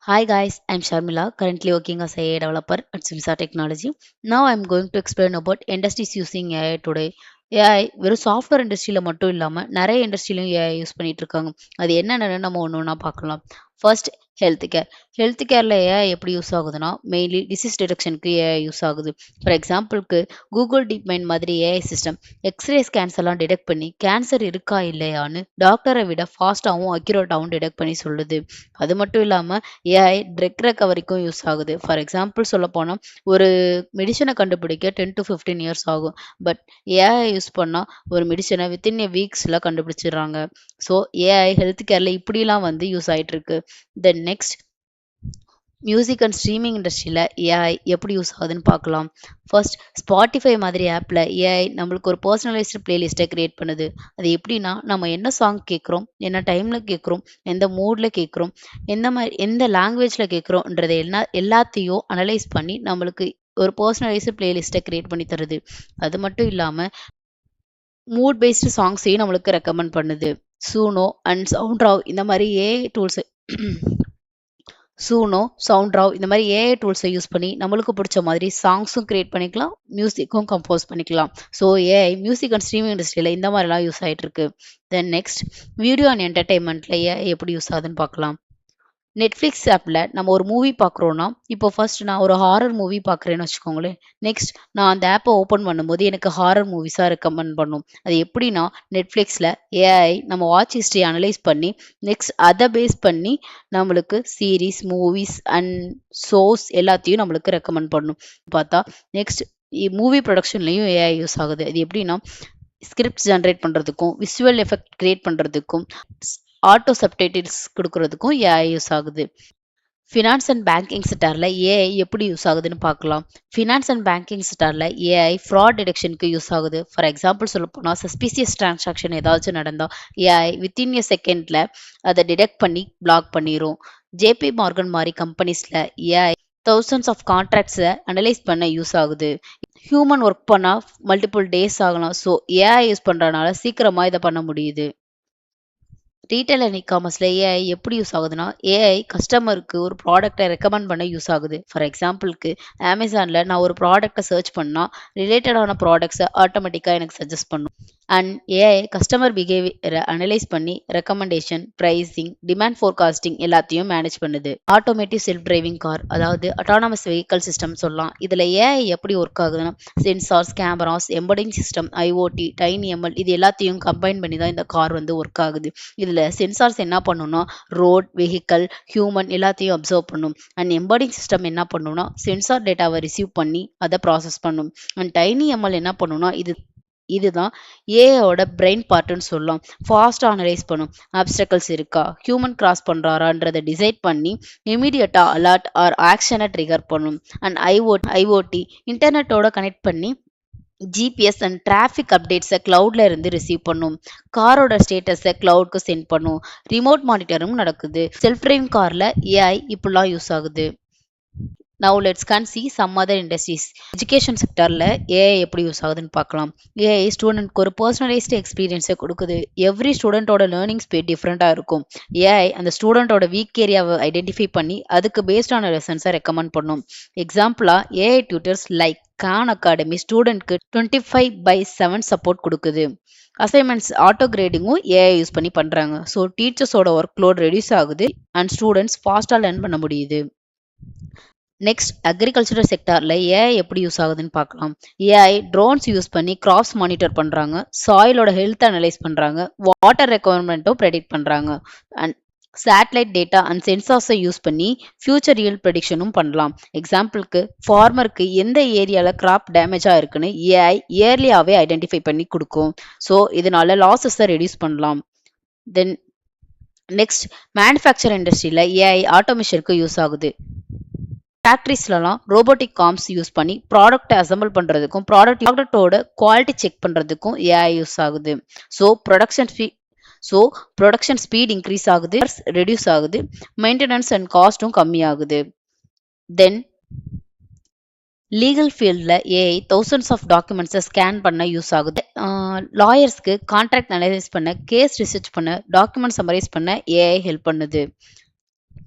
Hi guys, I'm Sharmila, currently working as a AI developer at Simsa Technology. Now I'm going to explain about industries using AI today. AI வெறும் software இண்டஸ்ட்ரியில மட்டும் இல்லாம நிறைய இண்டஸ்ட்ரியிலும் AI use பண்ணிட்டு இருக்காங்க. அது என்னென்னு நம்ம ஒன்று ஒன்றா பார்க்கலாம். First health care. ஹெல்த் கேர்ல ஏஐ எப்படி யூஸ் ஆகுதுன்னா மெயின்லி டிசீஸ் டிடெக்ஷனுக்கு ஏஐ யூஸ் ஆகுது. ஃபார் எக்ஸாம்பிளுக்கு கூகுள் டீப் மைண்ட் மாதிரி ஏஐ சிஸ்டம் எக்ஸ்ரே ஸ்கேன்ஸ் எல்லாம் டிடெக்ட் பண்ணி கேன்சர் இருக்கா இல்லையான்னு டாக்டரை விட ஃபாஸ்ட்டாகவும் அக்யூரேட்டாகவும் டிடெக்ட் பண்ணி சொல்லுது. அது மட்டும் இல்லாமல் ஏஐ ட்ரக் ரெக்கவரிக்கும் யூஸ் ஆகுது. ஃபார் எக்ஸாம்பிள் சொல்ல போனால் ஒரு மெடிசனை கண்டுபிடிக்க 10 to 15 இயர்ஸ் ஆகும். பட் ஏஐ யூஸ் பண்ணால் ஒரு மெடிசனை வித்தின் ஏ வீக்ஸில் கண்டுபிடிச்சிடுறாங்க. ஸோ ஏஐ ஹெல்த் கேரில் இப்படிலாம் யூஸ் ஆகிட்டு இருக்கு. Then next music and streaming இண்டஸ்ட்ரியில் ஏஐ எப்படி யூஸ் ஆகுதுன்னு பார்க்கலாம். ஃபர்ஸ்ட் ஸ்பாட்டிஃபை மாதிரி ஆப்பில் ஏஐ நம்மளுக்கு ஒரு பர்சனலைஸ்டு பிளேலிஸ்ட்டை கிரியேட் பண்ணுது. அது எப்படின்னா நம்ம என்ன சாங் கேட்குறோம், என்ன டைமில் கேட்குறோம், எந்த மூடில் கேட்குறோம், எந்த லாங்குவேஜில் கேட்குறோன்றதை எல்லாத்தையும் அனலைஸ் பண்ணி நம்மளுக்கு ஒரு பர்சனலைஸ்டு பிளேலிஸ்ட்டை கிரியேட் பண்ணி தருது. அது மட்டும் இல்லாமல் மூட் பேஸ்டு சாங்ஸையும் நம்மளுக்கு ரெக்கமெண்ட் பண்ணுது. சூனோ அண்ட் சவுண்ட்ராவ் இந்த மாதிரி ஏஐ டூல்ஸ் சூனோ, சவுண்ட்ராவ் இந்த மாதிரி ஏஐ டூல்ஸை யூஸ் பண்ணி நம்மளுக்கு பிடிச்ச மாதிரி சாங்ஸும் கிரியேட் பண்ணிக்கலாம், மியூசிக்கும் கம்போஸ் பண்ணிக்கலாம். So AI music and streaming இண்டஸ்ட்ரியில் இந்த மாதிரிலாம் யூஸ் ஆகிட்டு இருக்கு. தென் நெக்ஸ்ட் வீடியோ அண்ட் என்டர்டைன்மெண்ட்டில் ஏஐ எப்படி யூஸ் ஆகுதுன்னு பார்க்கலாம். நெட்ஃப்ளிக்ஸ் ஆப்பில் நம்ம ஒரு மூவி பார்க்குறோன்னா, இப்போ ஃபர்ஸ்ட் நான் ஒரு ஹாரர் மூவி பார்க்குறேன்னு வச்சுக்கோங்களேன். நெக்ஸ்ட் நான் அந்த ஆப்பை ஓப்பன் பண்ணும்போது எனக்கு ஹாரர் மூவிஸாக ரெக்கமெண்ட் பண்ணும். அது எப்படின்னா நெட்ஃப்ளிக்ஸில் ஏஐ நம்ம வாட்ச் ஹிஸ்ட்ரி அனலைஸ் பண்ணி நெக்ஸ்ட் அதை பேஸ் பண்ணி நம்மளுக்கு சீரீஸ், மூவிஸ் அண்ட் ஷோஸ் எல்லாத்தையும் நம்மளுக்கு ரெக்கமெண்ட் பண்ணும். பார்த்தா நெக்ஸ்ட் மூவி ப்ரொடக்ஷன்லையும் ஏஐ யூஸ் ஆகுது. இது எப்படின்னா ஸ்கிரிப்ட் ஜென்ரேட் பண்ணுறதுக்கும், விஷுவல் எஃபெக்ட் கிரியேட் பண்ணுறதுக்கும், ஆட்டோ சப்டைட்டில்ஸ் கொடுக்கறதுக்கும் ஏஐ யூஸ் ஆகுது. ஃபினான்ஸ் அண்ட் பேங்கிங் செக்டாரில் ஏஐ எப்படி யூஸ் ஆகுதுன்னு பார்க்கலாம். ஃபினான்ஸ் அண்ட் பேங்கிங் செக்டாரில் ஏஐ ஃப்ராட் டிடெக்ஷனுக்கு யூஸ் ஆகுது. ஃபார் எக்ஸாம்பிள் சொல்ல போனால் சஸ்பீசியஸ் டிரான்சாக்ஷன் ஏதாச்சும் நடந்தால் ஏஐ வித்தின் எ செகண்டில் அதை டிடெக்ட் பண்ணி பிளாக் பண்ணிடும். ஜேபி மார்கன் மாதிரி கம்பெனிஸில் ஏஐ தௌசண்ட்ஸ் ஆஃப் கான்ட்ராக்ட்ஸை அனலைஸ் பண்ண யூஸ் ஆகுது. ஹியூமன் ஒர்க் பண்ணால் மல்டிபிள் டேஸ் ஆகலாம். ஸோ ஏஐ யூஸ் பண்ணுறதுனால சீக்கிரமாக இதை பண்ண முடியுது. ரீட்டைல் அண்ட் இ-காமர்ஸில் ஏஐ எப்படி யூஸ் ஆகுதுன்னா ஏஐ கஸ்டமருக்கு ஒரு ப்ராடக்ட்டை ரெக்கமெண்ட் பண்ண யூஸ் ஆகுது. ஃபார் எக்ஸாம்பிளுக்கு அமேசானில் நான் ஒரு ப்ராடக்ட்டை சர்ச் பண்ணால் ரிலேட்டடான ப்ராடக்ட்ஸை ஆட்டோமேட்டிக்காக எனக்கு சஜஸ்ட் பண்ணும். அண்ட் ஏஐ கஸ்டமர் பிஹேவியரை அனலைஸ் பண்ணி ரெக்கமெண்டேஷன், ப்ரைஸிங், டிமாண்ட் ஃபோர்காஸ்டிங் எல்லாத்தையும் மேனேஜ் பண்ணுது. ஆட்டோமேட்டிவ் செல்ஃப் டிரைவிங் கார், அதாவது அட்டானமஸ் வெஹிக்கல் சிஸ்டம் சொல்லலாம். இதில் ஏஐ எப்படி ஒர்க் ஆகுதுன்னா sensors, cameras, embedding system, IoT, tiny ML இது எல்லாத்தையும் கம்பைன் பண்ணி தான் இந்த கார் ஒர்க் ஆகுது. இதில் சென்சார்ஸ் என்ன பண்ணும்னா ரோட், வெஹிக்கல், ஹியூமன் எல்லாத்தையும் அப்சர்வ் பண்ணும். அண்ட் எம்படிங் சிஸ்டம் என்ன பண்ணும்னா சென்சார் டேட்டாவை ரிசீவ் பண்ணி அதை ப்ராசஸ் பண்ணும். அண்ட் டைனி எம்எல் என்ன பண்ணும்னா இதுதான் ஏஐயோட பிரெயின் பார்ட்னு சொல்லலாம். ஃபாஸ்ட்டாக அனலைஸ் பண்ணும். ஆப்ஸ்டக்கல்ஸ் இருக்கா, ஹியூமன் கிராஸ் பண்ணுறாரான்றதை டிசைட் பண்ணி இமீடியட்டாக அலர்ட் ஆர் ஆக்ஷனை ட்ரிகர் பண்ணும். அண்ட் ஐஓடி இன்டர்நெட்டோட கனெக்ட் பண்ணி ஜிபிஎஸ் அண்ட் டிராஃபிக் அப்டேட்ஸை கிளவுட்ல இருந்து ரிசீவ் பண்ணும். காரோட ஸ்டேட்டஸை கிளவுட்க்கு சென்ட் பண்ணும். ரிமோட் மானிட்டரும் நடக்குது. செல்ஃப் டிரைவிங் காரில் ஏஐ இப்படிலாம் யூஸ் ஆகுது. Now let's see some other industries. Education செக்டரில் ஏஐ எப்படி யூஸ் ஆகுதுன்னு பார்க்கலாம். ஏஐ ஸ்டூடெண்ட்க்கு ஒரு பர்சனலைஸ்டு எக்ஸ்பீரியன்ஸை கொடுக்குது. எவ்ரி ஸ்டூடெண்ட்டோட லேர்னிங் ஸ்பீட் டிஃப்ரெண்ட்டாக இருக்கும். ஏஐ அந்த ஸ்டூடெண்ட்டோட வீக் ஏரியாவை ஐடென்டிஃபை பண்ணி அதுக்கு பேஸ்டான லெசன்ஸை ரெக்கமெண்ட் பண்ணும். எக்ஸாம்பிளாக AI tutors like Khan Academy ஸ்டூடெண்ட்க்கு 25/7 சப்போர்ட் கொடுக்குது. அசைன்மெண்ட்ஸ் ஆட்டோ கிரேடிங்கும் ஏஐ யூஸ் பண்ணி பண்ணுறாங்க. ஸோ டீச்சர்ஸோட ஒர்க் லோட் ரெடியூஸ் ஆகுது அண்ட் ஸ்டூடெண்ட்ஸ் ஃபாஸ்ட்டாக லேர்ன் பண்ண முடியுது. நெக்ஸ்ட் அக்ரிகல்ச்சரல் செக்டாரில் ஏஐ எப்படி யூஸ் ஆகுதுன்னு பார்க்கலாம். ஏஐ ட்ரோன்ஸ் யூஸ் பண்ணி கிராப்ஸ் மானிட்டர் பண்ணுறாங்க, சாயிலோட ஹெல்த் அனலைஸ் பண்ணுறாங்க, வாட்டர் ரெக்குவயர்மெண்ட்டும் ப்ரெடிக்ட் பண்ணுறாங்க. அண்ட் சேட்டலைட் டேட்டா அண்ட் சென்சார்ஸை யூஸ் பண்ணி ஃபியூச்சர் yield ப்ரெடிக்ஷனும் பண்ணலாம். எக்ஸாம்பிளுக்கு ஃபார்மருக்கு எந்த ஏரியாவில் கிராப் டேமேஜாக இருக்குன்னு ஏஐ இயர்லியாகவே ஐடென்டிஃபை பண்ணி கொடுக்கும். ஸோ இதனால லாஸஸை ரெடியூஸ் பண்ணலாம். தென் நெக்ஸ்ட் மேனுஃபேக்சர் இண்டஸ்ட்ரியில் ஏஐ ஆட்டோமேஷனுக்கு யூஸ் ஆகுது. ஃபேக்ட்ரிஸ்லலாம் ரோபோட்டிக் ஆர்ம்ஸ் யூஸ் பண்ணி ப்ராடக்ட்டை அசம்பிள் பண்ணுறதுக்கும் ப்ராடக்டோட குவாலிட்டி செக் பண்ணுறதுக்கும் ஏஐ யூஸ் ஆகுது. ஸோ ப்ரொடக்ஷன் ஸ்பீட் இன்க்ரீஸ் ஆகுது, ரெடியூஸ் ஆகுது, மெயின்டெனன்ஸ் அண்ட் காஸ்ட்டும் கம்மியாகுது. தென் லீகல் ஃபீல்டில் ஏஐ தௌசண்ட்ஸ் ஆஃப் டாக்குமெண்ட்ஸை ஸ்கேன் பண்ண யூஸ் ஆகுது. லாயர்ஸ்க்கு கான்ட்ராக்ட் அனலைஸ் பண்ண, கேஸ் ரிசர்ச் பண்ண, டாக்குமெண்ட் சம்மரைஸ் பண்ண ஏஐ ஹெல்ப் பண்ணுது.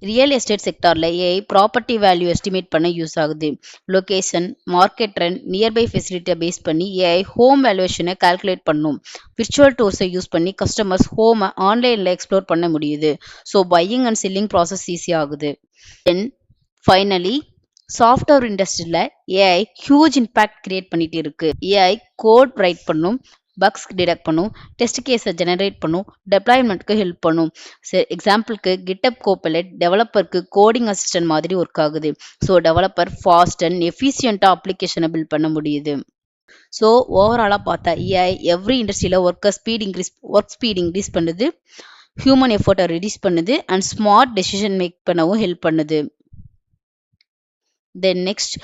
ரியல் எஸ்டேட் செக்டார்ல ஏஐ ப்ராப்பர்ட்டி வேல்யூ எஸ்டிமேட் பண்ண யூஸ் ஆகுது. லொகேஷன், மார்க்கெட் ட்ரெண்ட், நியர்பை ஃபெசிலிட்டியை பேஸ் பண்ணி ஏஐ ஹோம் வேல்யூவேஷனை கால்குலேட் பண்ணும். விர்ச்சுவல் டூர்ஸை யூஸ் பண்ணி கஸ்டமர்ஸ் ஹோமை ஆன்லைனில் எக்ஸ்ப்ளோர் பண்ண முடியுது. So buying and selling process easy ஆகுது. தென் ஃபைனலி சாஃப்ட்வேர் இண்டஸ்ட்ரியில் ஏஐ ஹியூஜ் இம்பேக்ட் கிரியேட் பண்ணிட்டு இருக்கு. ஏஐ கோட் ரைட் பண்ணும், பக்ஸ் டிடெக்ட் பண்ணும், டெஸ்ட் கேஸை ஜெனரேட் பண்ணும், டெப்ளாய்மெண்ட்க்கு ஹெல்ப் பண்ணும். எக்ஸாம்பிளுக்கு கிட்டப் கோபைலட் டெவலப்பருக்கு கோடிங் அசிஸ்டன்ட் மாதிரி ஒர்க் ஆகுது. ஸோ டெவலப்பர் ஃபாஸ்ட் அண்ட் எஃபிஷியண்ட்டாக அப்ளிகேஷனை பில்ட் பண்ண முடியுது. ஸோ ஓவராலாக பார்த்தா ஏஐ எவ்ரி இண்டஸ்ட்ரியில் ஒர்க் ஸ்பீட் இன்க்ரீஸ் பண்ணுது, ஹியூமன் எஃபர்ட்டை ரிடியூஸ் பண்ணுது அண்ட் ஸ்மார்ட் டெசிஷன் மேக் பண்ணவும் ஹெல்ப் பண்ணுது. தென் நெக்ஸ்ட்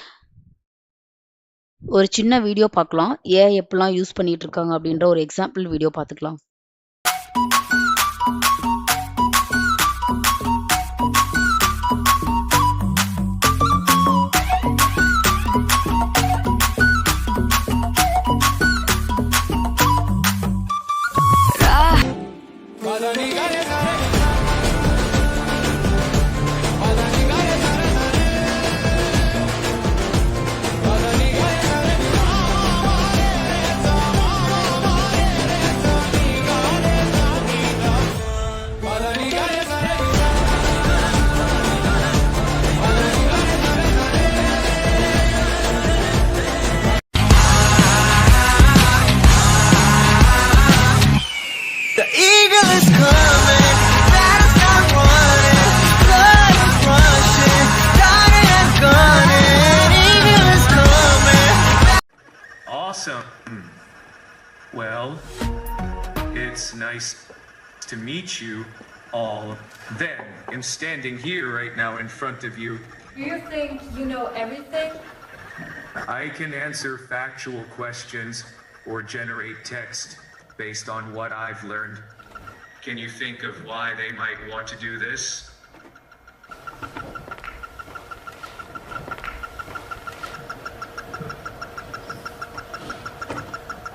ஒரு சின்ன வீடியோ பார்க்கலாம். ஏஐ எப்படிலாம் யூஸ் பண்ணிட்டு இருக்காங்க அப்படின்ற ஒரு எக்ஸாம்பிள் வீடியோ பார்த்துக்கலாம். The eagle is coming, battle's not running, blood is rushing, dotted and gunning, eagle is coming. Awesome. Well, it's nice to meet you all. Then, in standing here right now in front of you, Do you think you know everything? I can answer factual questions or generate text based on what I've learned. Can you think of why they might want to do this?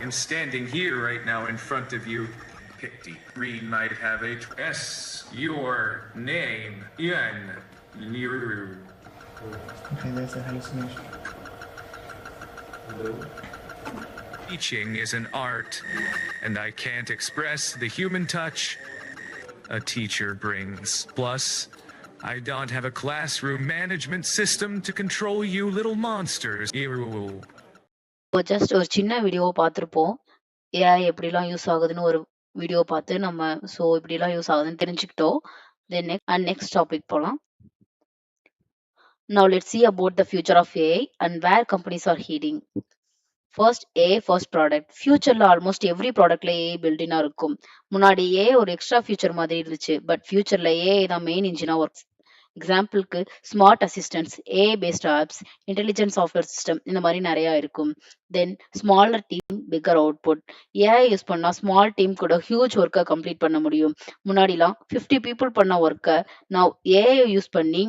In standing here right now in front of you, Picty Green might have a S. Your name, Yen Niru. Okay, that's a hallucination. Teaching is an art, and I can't express the human touch a teacher brings. Plus, I don't have a classroom management system to control you little monsters. Ew. Just ஒரு சின்ன வீடியோவை பார்த்துருப்போம். AI எப்படிலாம் use ஆகுதுன்னு ஒரு video பார்த்து நம்ம so இப்படிலாம் யூஸ் ஆகுதுன்னு தெரிஞ்சுக்கிட்டோம். தென் நெக்ஸ்ட் டாபிக் போகலாம். Now let's see about the future of AI and where companies are heading. First AI first product. ஃபியூச்சரில் ஆல்மோஸ்ட் எவ்ரி ப்ராடக்ட்ல ஏஐ பில்டினாக இருக்கும். முன்னாடி ஏஐ ஒரு எக்ஸ்ட்ரா ஃபியூச்சர் மாதிரி இருந்துச்சு. பட் ஃபியூச்சரில் ஏஐ தான் மெயின் இன்ஜினாக ஒர்க். எக்ஸாம்பிளுக்கு smart assistants, AI based apps, intelligent software system இந்த மாதிரி நிறையா இருக்கும். Then smaller team bigger output. AI use பண்ணால் ஸ்மால் டீம் கூட ஹியூஜ் ஒர்க்கை கம்ப்ளீட் பண்ண முடியும். முன்னாடிலாம் 50 பீப்புள் பண்ண ஒர்க்கை நவ் ஏஐ யூஸ் பண்ணி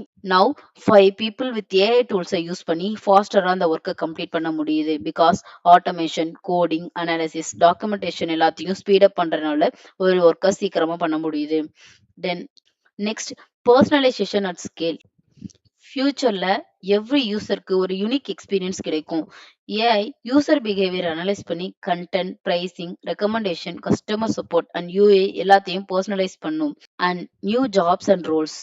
5 பீப்புள் வித் ஏஐ டூல்ஸை யூஸ் பண்ணி ஃபாஸ்டராக அந்த ஒர்க்கை கம்ப்ளீட் பண்ண முடியுது. Because automation, coding, analysis, documentation எல்லாத்தையும் ஸ்பீடப் பண்ணுறதுனால ஒரு ஒர்க்கை சீக்கிரமாக பண்ண முடியுது. Then next personalisation at scale. ஃபியூச்சர்ல எவ்ரி யூசருக்கு ஒரு யூனிக் எக்ஸ்பீரியன்ஸ் கிடைக்கும். ஏஐ யூசர் பிஹேவியர் அனலைஸ் பண்ணி content, pricing, recommendation, customer support and UI எல்லாத்தையும் பர்சனலைஸ் பண்ணும். And new jobs and roles.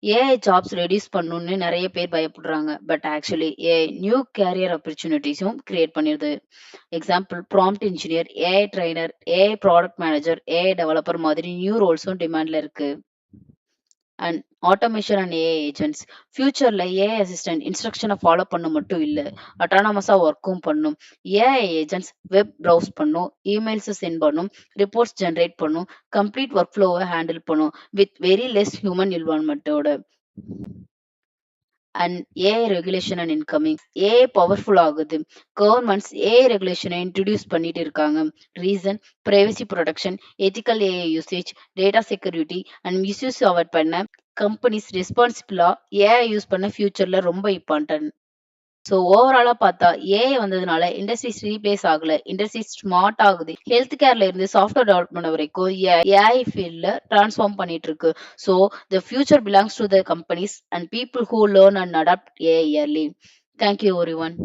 AI jobs reduce பண்ணணும்னு நிறைய பேர் பயப்படுறாங்க. But actually AI new career ஆப்பர்ச்சுனிட்டிஸும் கிரியேட் பண்ணிடுது. Example prompt engineer, AI trainer, AI product manager, AI developer மாதிரி new ரோல்ஸும் டிமாண்ட்ல இருக்கு. And automation and AI agents. ஃபியூச்சர்ல ஏஐ அசிஸ்டன்ட் இன்ஸ்ட்ரக்ஷனை ஃபாலோ பண்ண மட்டும் இல்லை, அட்டானமஸா ஒர்க்கும் பண்ணும். ஏஐ ஏஜென்ட்ஸ் வெப் ப்ரௌஸ் பண்ணும், இமெயில்ஸ் சென்ட் பண்ணும், ரிப்போர்ட்ஸ் ஜென்ரேட் பண்ணும், கம்ப்ளீட் ஒர்க் ஃப்ளோவை ஹேண்டில் பண்ணும் வித் வெரி லெஸ் ஹியூமன் இன்வால்மெண்ட்டோட. And AI regulation and incoming. AI powerful ஆகுது. கவர்மெண்ட்ஸ் ஏஐ ரெகுலேஷனை இன்ட்ரடியூஸ் பண்ணிட்டு இருக்காங்க. Reason privacy protection, ethical AI usage, data security and misuse avoid பண்ண கம்பெனிஸ் ரெஸ்பான்சிபிளா ஏஐ யூஸ் பண்ண ஃபியூச்சர்ல ரொம்ப இம்பார்ட்டன்ட். ஸோ ஓவராலா பார்த்தா ஏஐ வந்ததுனால இண்டஸ்ட்ரீஸ் ரீப்ளேஸ் ஆகல. இண்டஸ்ட்ரி ஸ்மார்ட் ஆகுது. ஹெல்த் கேர்ல இருந்து சாஃப்ட்வேர் டெவலப்மெண்ட் வரைக்கும் ஏஐ ஃபீல்ட்ல டிரான்ஸ்ஃபார்ம் பண்ணிட்டு இருக்கு. So the future belongs to the companies and people who learn and adapt AI early. Thank you everyone.